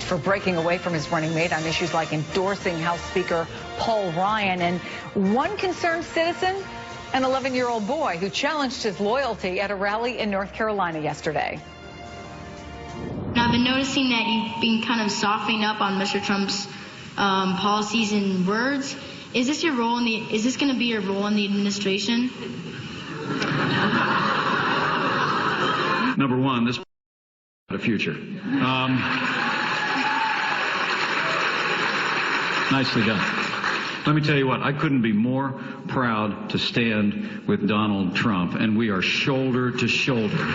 for breaking away from his running mate on issues like endorsing House Speaker Paul Ryan. And one concerned citizen, an 11-year-old boy who challenged his loyalty at a rally in North Carolina yesterday. I've been noticing that you've been kind of softening up on Mr. Trump's policies and words. Is this your role is this going to be your role in the administration? Number one, this a future. Nicely done. Let me tell you what, I couldn't be more proud to stand with Donald Trump, and we are shoulder to shoulder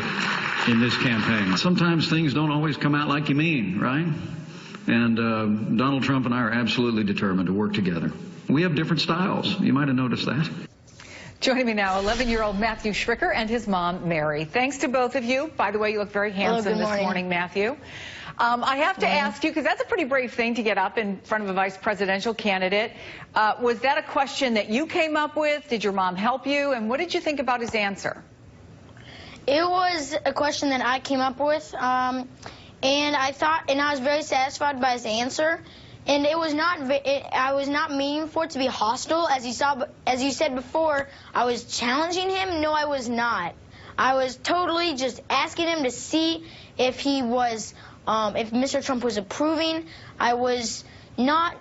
in this campaign. Sometimes things don't always come out like you mean, right? And Donald Trump and I are absolutely determined to work together. We have different styles. You might have noticed that. Joining me now, 11-year-old Matthew Schricker and his mom, Mary. Thanks to both of you. By the way, you look very handsome this morning, Matthew. I have to ask you, because that's a pretty brave thing to get up in front of a vice presidential candidate. Was that a question that you came up with? Did your mom help you? And what did you think about his answer? It was a question that I came up with, and I was very satisfied by his answer. And it was not. I was not meaning for it to be hostile, as you said before. I was challenging him. No, I was not. I was totally just asking him to see if he was, if Mr. Trump was approving. I was not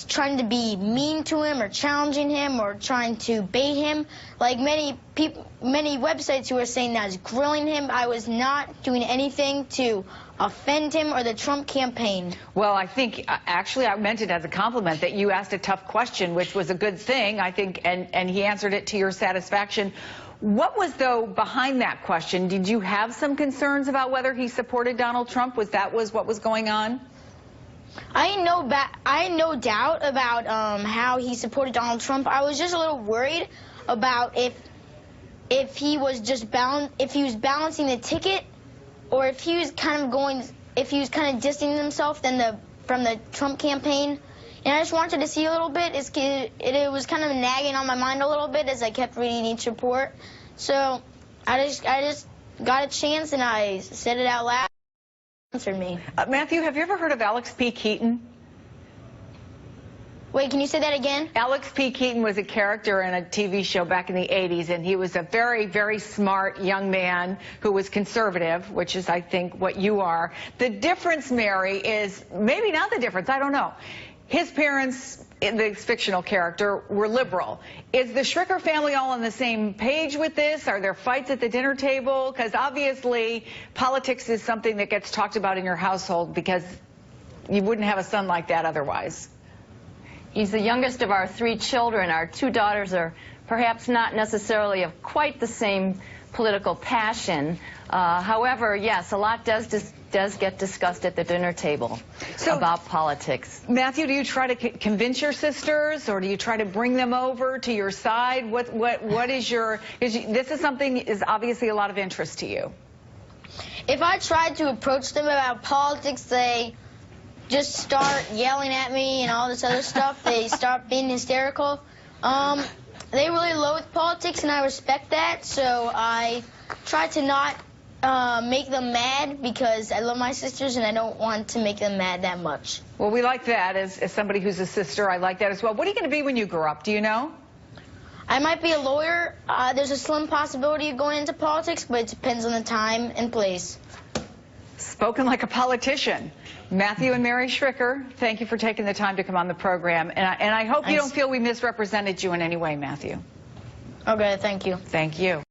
trying to be mean to him or challenging him or trying to bait him like many websites who were saying that I was grilling him. I was not doing anything to offend him or the Trump campaign. Well, I think actually I meant it as a compliment that you asked a tough question, which was a good thing, I think, and he answered it to your satisfaction. What was, though, behind that question? Did you have some concerns about whether he supported Donald Trump? Was what was going on? I had no doubt about how he supported Donald Trump. I was just a little worried about if he was balancing the ticket, or if he was kind of distancing himself from the Trump campaign. And I just wanted to see a little bit. It was kind of nagging on my mind a little bit as I kept reading each report. So I just got a chance and I said it out loud. Answered me. Matthew, have you ever heard of Alex P. Keaton? Wait, can you say that again? Alex P. Keaton was a character in a TV show back in the 80s, and he was a very, very smart young man who was conservative, which is, I think, what you are. The difference, Mary, is maybe not the difference. I don't know. His parents, the fictional character, were liberal. Is the Schricker family all on the same page with this? Are there fights at the dinner table? Because obviously politics is something that gets talked about in your household, because you wouldn't have a son like that otherwise. He's the youngest of our 3 children. Our 2 daughters are perhaps not necessarily of quite the same political passion. However, yes, a lot does get discussed at the dinner table about politics. Matthew, do you try to convince your sisters, or do you try to bring them over to your side? What is your? This is something is obviously a lot of interest to you. If I tried to approach them about politics, they just start yelling at me and all this other stuff. They start being hysterical. They really loathe politics, and I respect that, so I try to not make them mad, because I love my sisters and I don't want to make them mad that much. Well, we like that. As somebody who's a sister, I like that as well. What are you going to be when you grow up? Do you know? I might be a lawyer. There's a slim possibility of going into politics, but it depends on the time and place. Spoken like a politician. Matthew and Mary Schricker, thank you for taking the time to come on the program. And I hope you don't feel we misrepresented you in any way, Matthew. Okay, thank you. Thank you.